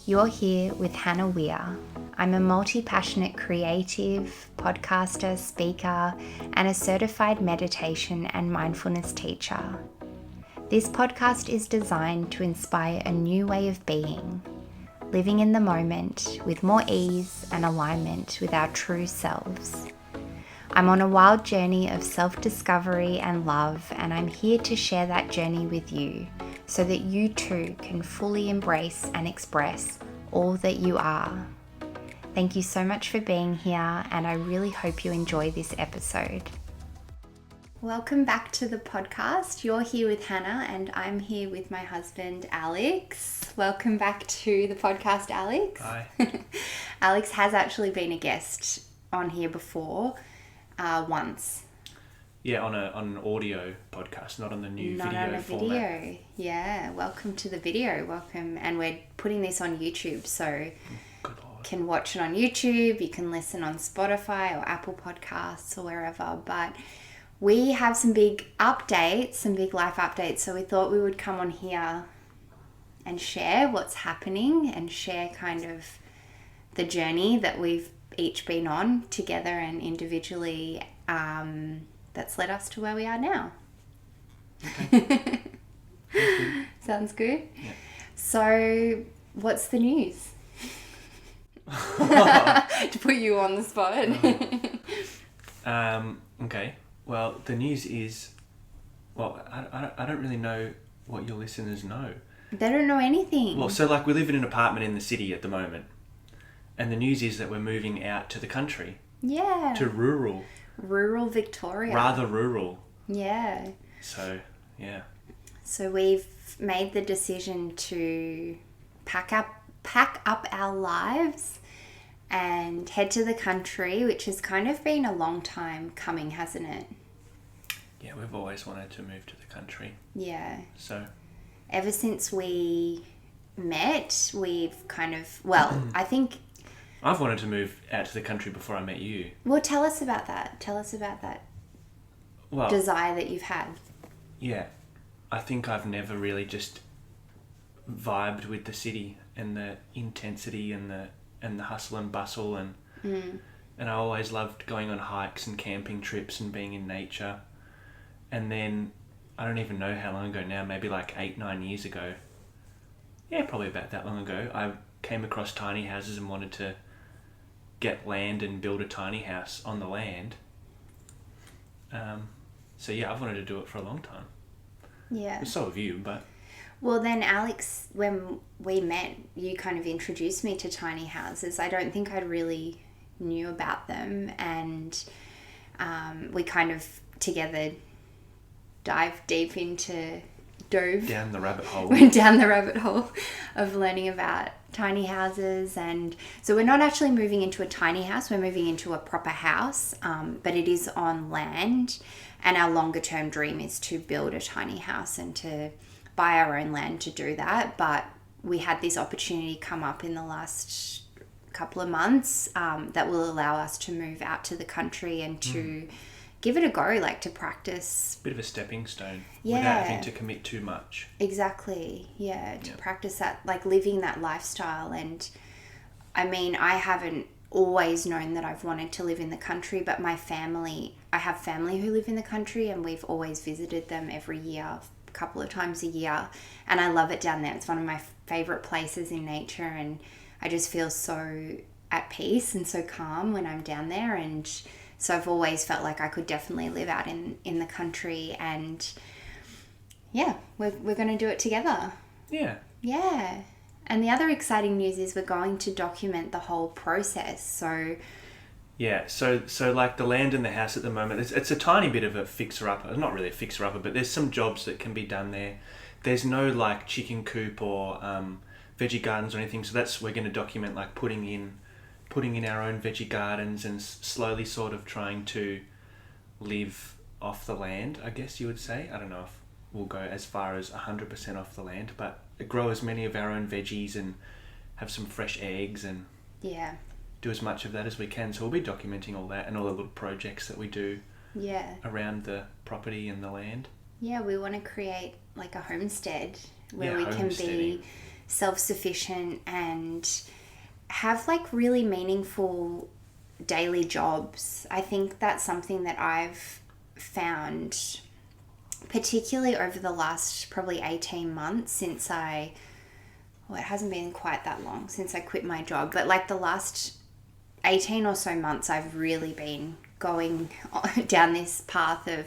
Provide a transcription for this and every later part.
You're here with Hannah Weir. I'm a multi-passionate creative, podcaster, speaker, and a certified meditation and mindfulness teacher. This podcast is designed to inspire a new way of being, living in the moment with more ease and alignment with our true selves. I'm on a wild journey of self-discovery and love, and I'm here to share that journey with you so that you too can fully embrace and express all that you are. Thank you so much for being here, and I really hope you enjoy this episode. Welcome back to the podcast. You're here with Hannah, and I'm here with my husband, Alex. Welcome back to the podcast, Alex. Hi. Alex has actually been a guest on here before, once. Yeah, on an audio podcast, not on the new Not video on a format. video. Yeah, welcome to the video. Welcome. And we're putting this on YouTube, so Good Lord. you can watch it on YouTube, you can listen on Spotify or Apple Podcasts or wherever. But we have some big updates, some big life updates, so we thought we would come on here and share what's happening and share kind of the journey that we've each been on together and individually, that's led us to where we are now. Okay. Sounds good? Yeah. So, what's the news? To put you on the spot. Okay. Well, the news is, I don't really know what your listeners know. They don't know anything. Well, so we live in an apartment in the city at the moment, and the news is that we're moving out to the country. Yeah. To rural. Rural Victoria. Rather rural. Yeah. So, yeah. So we've made the decision to pack up our lives and head to the country, which has kind of been a long time coming, hasn't it? Yeah, we've always wanted to move to the country. Yeah. So. Ever since we met, we've kind of, I think... I've wanted to move out to the country before I met you. Well, tell us about that. Tell us about that desire that you've had. Yeah. I think I've never really just vibed with the city and the intensity and the hustle and bustle and I always loved going on hikes and camping trips and being in nature. And then I don't even know how long ago now, maybe 8-9 years ago. Yeah, probably about that long ago. I came across tiny houses and wanted to get land and build a tiny house on the land. So yeah, I've wanted to do it for a long time. Yeah. And so have you, but... Well, then, Alex, when we met, you kind of introduced me to tiny houses. I don't think I really knew about them, and we kind of together dove down the rabbit hole. Went down the rabbit hole of learning about tiny houses. And so we're not actually moving into a tiny house, we're moving into a proper house, but it is on land, and our longer term dream is to build a tiny house and to buy our own land to do that. But we had this opportunity come up in the last couple of months that will allow us to move out to the country and to give it a go, to practice. Bit of a stepping stone. Yeah. Without having to commit too much. Exactly. Yeah. To practice that, living that lifestyle. And I mean, I haven't always known that I've wanted to live in the country, but I have family who live in the country, and we've always visited them every year, a couple of times a year. And I love it down there. It's one of my favorite places in nature, and I just feel so at peace and so calm when I'm down there. And so I've always felt like I could definitely live out in the country, and yeah, we're going to do it together. Yeah. Yeah. And the other exciting news is we're going to document the whole process. So yeah, so the land and the house at the moment, it's a tiny bit of a fixer-upper. It's not really a fixer-upper, but there's some jobs that can be done there. There's no chicken coop or veggie gardens or anything, so we're going to document putting in our own veggie gardens and slowly sort of trying to live off the land, I guess you would say. I don't know if we'll go as far as 100% off the land, but grow as many of our own veggies and have some fresh eggs and do as much of that as we can. So we'll be documenting all that and all the little projects that we do around the property and the land. Yeah, we want to create a homestead where we can be self-sufficient and have like really meaningful daily jobs. I think that's something that I've found, particularly over the last probably 18 months since it hasn't been quite that long since I quit my job, but like the last 18 or so months, I've really been going down this path of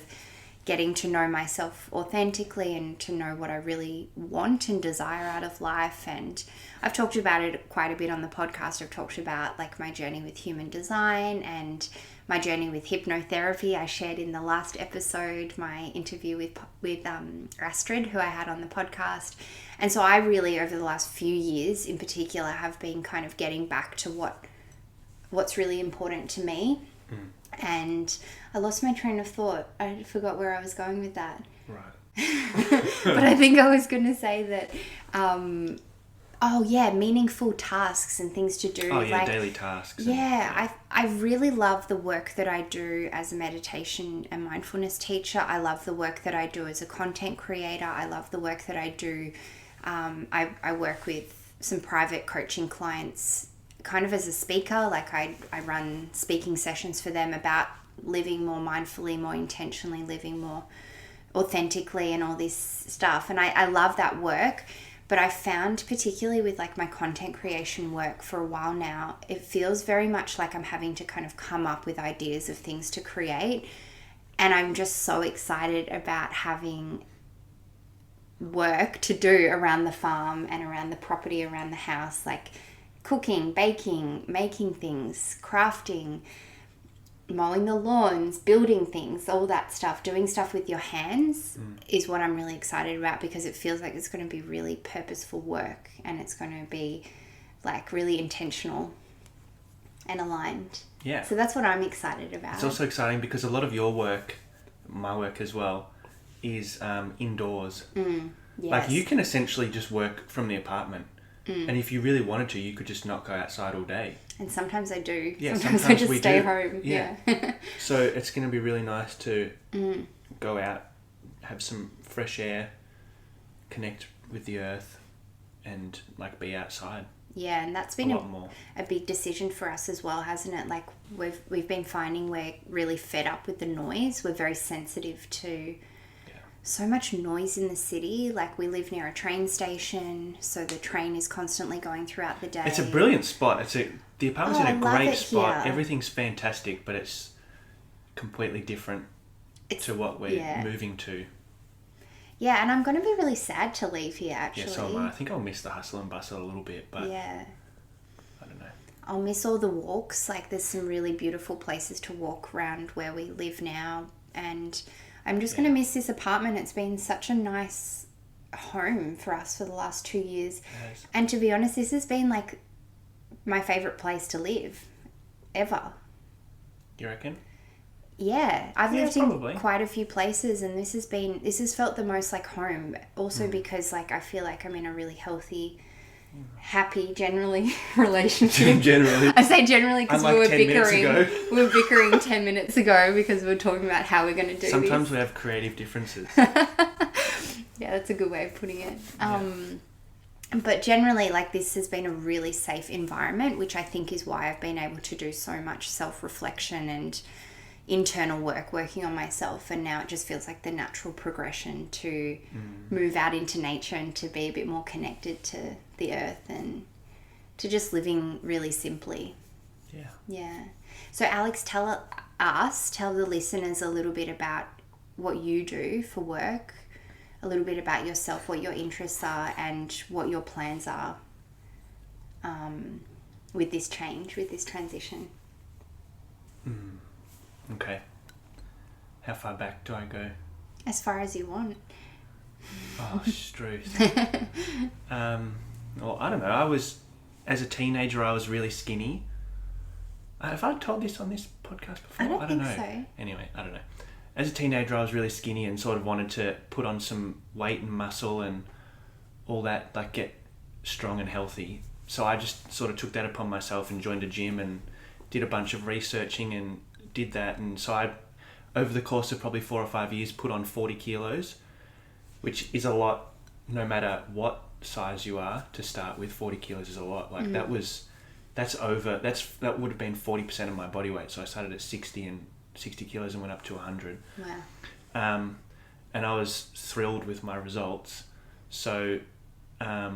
getting to know myself authentically and to know what I really want and desire out of life. And I've talked about it quite a bit on the podcast. I've talked about like my journey with human design and my journey with hypnotherapy. I shared in the last episode my interview with Astrid, who I had on the podcast. And so I really, over the last few years in particular, have been kind of getting back to what's really important to me. And I lost my train of thought. I forgot where I was going with that. Right. But I think I was going to say that, meaningful tasks and things to do. Oh, yeah, like, daily tasks. Yeah, I really love the work that I do as a meditation and mindfulness teacher. I love the work that I do as a content creator. I love the work that I do. I work with some private coaching clients kind of as a speaker. Like I run speaking sessions for them about living more mindfully, more intentionally, living more authentically and all this stuff. And I love that work. But I found, particularly with like my content creation work for a while now, it feels very much like I'm having to kind of come up with ideas of things to create. And I'm just so excited about having work to do around the farm and around the property, around the house, like cooking, baking, making things, crafting, mowing the lawns, building things, all that stuff, doing stuff with your hands is what I'm really excited about, because it feels like it's going to be really purposeful work and it's going to be like really intentional and aligned. Yeah. So that's what I'm excited about. It's also exciting because a lot of your work, my work as well, is indoors. Yes. Like you can essentially just work from the apartment. And if you really wanted to, you could just not go outside all day. And sometimes I do. Yeah, sometimes I just stay home. Yeah. So it's going to be really nice to go out, have some fresh air, connect with the earth, and like be outside. Yeah, and that's been a big decision for us as well, hasn't it? Like we've been finding we're really fed up with the noise. We're very sensitive to so much noise in the city. Like we live near a train station, so the train is constantly going throughout the day. It's a brilliant spot. The apartment's in a great spot. Here. Everything's fantastic, but it's completely different to what we're moving to. Yeah, and I'm going to be really sad to leave here, actually. Yeah, so am I. I think I'll miss the hustle and bustle a little bit, but I don't know. I'll miss all the walks. Like there's some really beautiful places to walk around where we live now, and I'm just going to miss this apartment. It's been such a nice home for us for the last 2 years. Yes. And to be honest, this has been like my favourite place to live ever. You reckon? Yeah. I've lived probably in quite a few places, and this has felt the most like home. Also because like I feel like I'm in a really healthy, happy, generally relationship. Generally. I say generally because we were 10 minutes bickering. ago. We were bickering 10 minutes ago because we were talking about how we're going to do Sometimes this. we have creative differences. Yeah, that's a good way of putting it. But generally, like this has been a really safe environment, which I think is why I've been able to do so much self-reflection and internal work, working on myself. And now it just feels like the natural progression to move out into nature and to be a bit more connected to the earth and to just living really simply. Yeah. Yeah. So Alex, tell the listeners a little bit about what you do for work, a little bit about yourself, what your interests are and what your plans are with this change, with this transition. Okay. How far back do I go? As far as you want. Oh, Struth. Well, I don't know. As a teenager, I was really skinny. Have I told this on this podcast before? I don't think know. so. Anyway, I don't know. As a teenager, I was really skinny and sort of wanted to put on some weight and muscle and all that, like get strong and healthy. So I just sort of took that upon myself and joined a gym and did a bunch of researching and did that. And so I, over the course of probably 4 or 5 years, put on 40 kilos, which is a lot no matter what size you are to start with, 40 kilos is a lot. Like that would have been 40% of my body weight. So I started at 60 kilos and went up to 100. Wow. And I was thrilled with my results. So a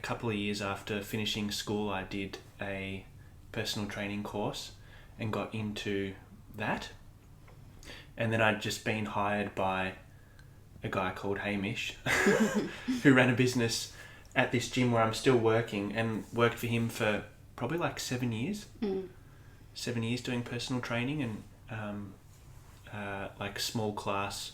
couple of years after finishing school, I did a personal training course and got into that. And then I'd just been hired by a guy called Hamish who ran a business at this gym where I'm still working, and worked for him for probably like 7 years. 7 years doing personal training and like small class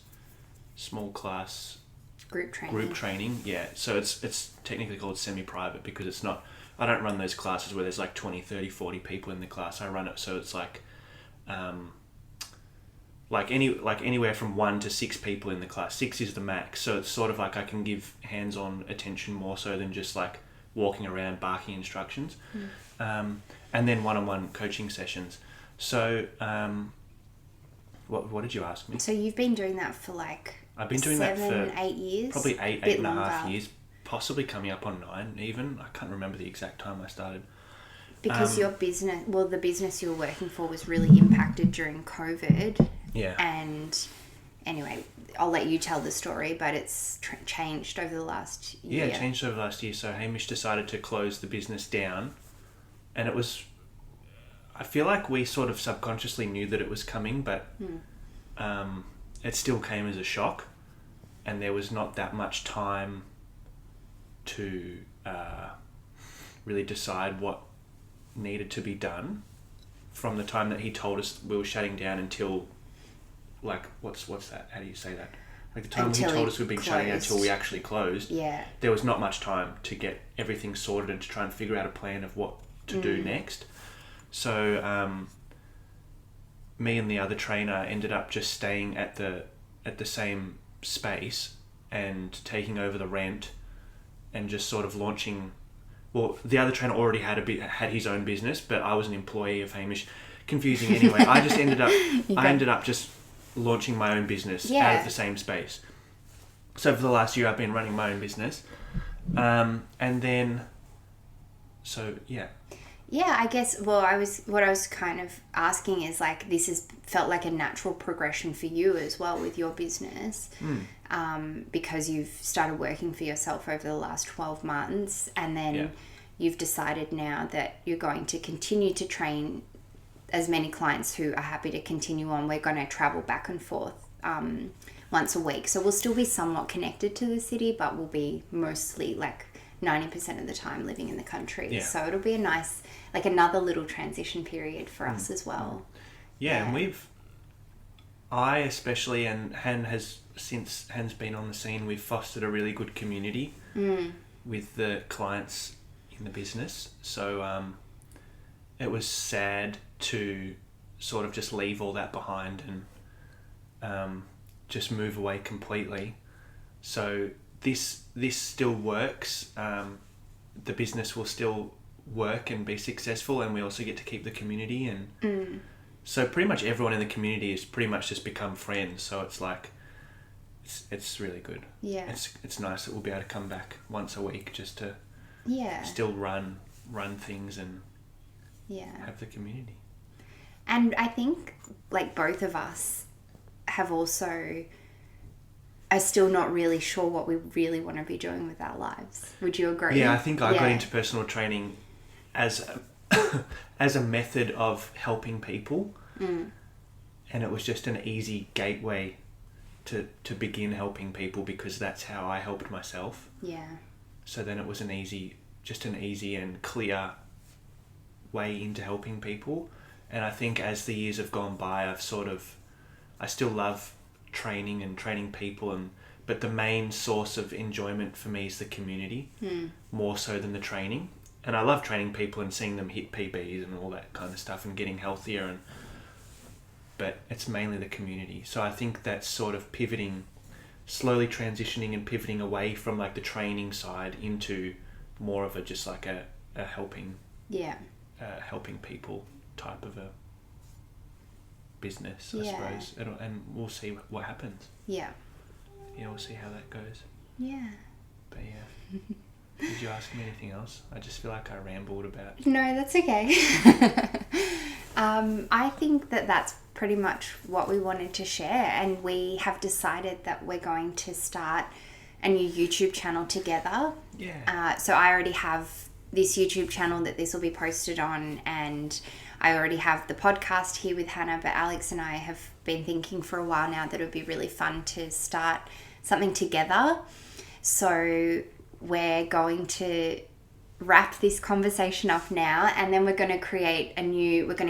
group training. Yeah, so it's technically called semi-private because it's not, I don't run those classes where there's like 20, 30, 40 people in the class. I run it so it's like anywhere from 1 to 6 people in the class. 6 is the max, so it's sort of like I can give hands-on attention more so than just like walking around barking instructions. And then one-on-one coaching sessions. So what did you ask me? So you've been doing that for like I've been doing that for 8 years? Probably eight and a half years, possibly coming up on 9 even. I can't remember the exact time I started. Because your business, the business you were working for was really impacted during COVID. Yeah. And anyway, I'll let you tell the story, but it's changed over the last year. Yeah, it changed over the last year. So Hamish decided to close the business down, and it was, I feel like we sort of subconsciously knew that it was coming, but it still came as a shock, and there was not that much time to really decide what needed to be done from the time that he told us we were shutting down until, like, what's that? How do you say that? Like the time when he told us we'd been shutting down until we actually closed. Yeah. There was not much time to get everything sorted and to try and figure out a plan of what to do next. So me and the other trainer ended up just staying at the same space and taking over the rent and just sort of launching. Well, the other trainer already had his own business, but I was an employee of Hamish. Confusing anyway. I just ended up just launching my own business out of the same space. So for the last year, I've been running my own business, and then, so yeah. Yeah, I guess. Well, what I was kind of asking is like this has felt like a natural progression for you as well with your business, because you've started working for yourself over the last 12 months, and then you've decided now that you're going to continue to train as many clients who are happy to continue on. We're going to travel back and forth once a week, so we'll still be somewhat connected to the city, but we'll be mostly like 90% of the time living in the country. Yeah. So it'll be a nice, like another little transition period for us as well. Yeah, and I especially, and since Han's been on the scene, we've fostered a really good community with the clients in the business. So it was sad to sort of just leave all that behind and just move away completely. So this still works. The business will still work and be successful, and we also get to keep the community, and so pretty much everyone in the community has pretty much just become friends. So it's like it's really good. Yeah, it's nice that we'll be able to come back once a week just to still run things and have the community. And I think like both of us have also are still not really sure what we really want to be doing with our lives. Would you agree? Yeah, I think I got into personal training as a method of helping people, and it was just an easy gateway to begin helping people because that's how I helped myself. Yeah. So then it was an easy and clear way into helping people, and I think as the years have gone by, I still love training and training people, but the main source of enjoyment for me is the community, more so than the training. And I love training people and seeing them hit PBs and all that kind of stuff and getting healthier, but it's mainly the community. So I think that's sort of slowly transitioning and pivoting away from like the training side into more of just like a helping people type of a business, I suppose. And we'll see what happens. Yeah, we'll see how that goes. Yeah. But yeah. Did you ask me anything else? I just feel like I rambled about. No, that's okay. I think that that's pretty much what we wanted to share, and we have decided that we're going to start a new YouTube channel together. Yeah. So I already have this YouTube channel that this will be posted on, and I already have the podcast here with Hannah, but Alex and I have been thinking for a while now that it would be really fun to start something together. So we're going to wrap this conversation up now, and then we're going to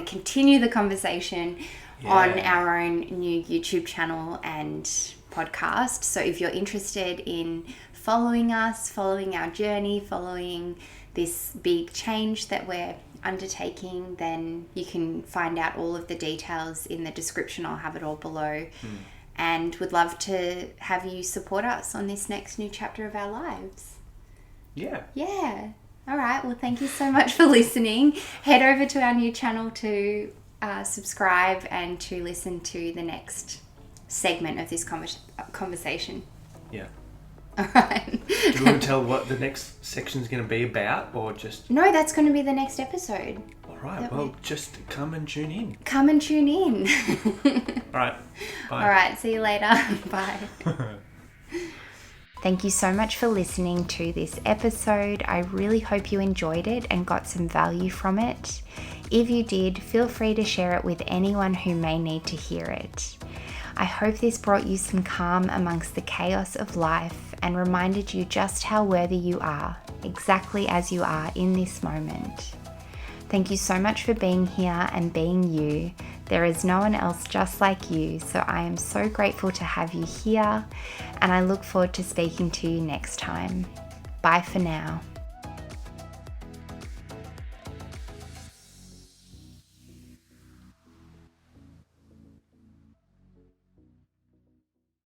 continue the conversation on our own new YouTube channel and podcast. So if you're interested in following us, following our journey, following this big change that we're undertaking, then you can find out all of the details in the description. I'll have it all below. And would love to have you support us on this next new chapter of our lives. Yeah. All right. Well, thank you so much for listening. Head over to our new channel to subscribe and to listen to the next segment of this conversation. Yeah. All right. Do you want to tell what the next section is going to be about, or just... No, that's going to be the next episode. All right. Well, just come and tune in. Come and tune in. All right. Bye. All right. See you later. Bye. Thank you so much for listening to this episode. I really hope you enjoyed it and got some value from it. If you did, feel free to share it with anyone who may need to hear it. I hope this brought you some calm amongst the chaos of life and reminded you just how worthy you are, exactly as you are in this moment. Thank you so much for being here and being you. There is no one else just like you, so I am so grateful to have you here, and I look forward to speaking to you next time. Bye for now.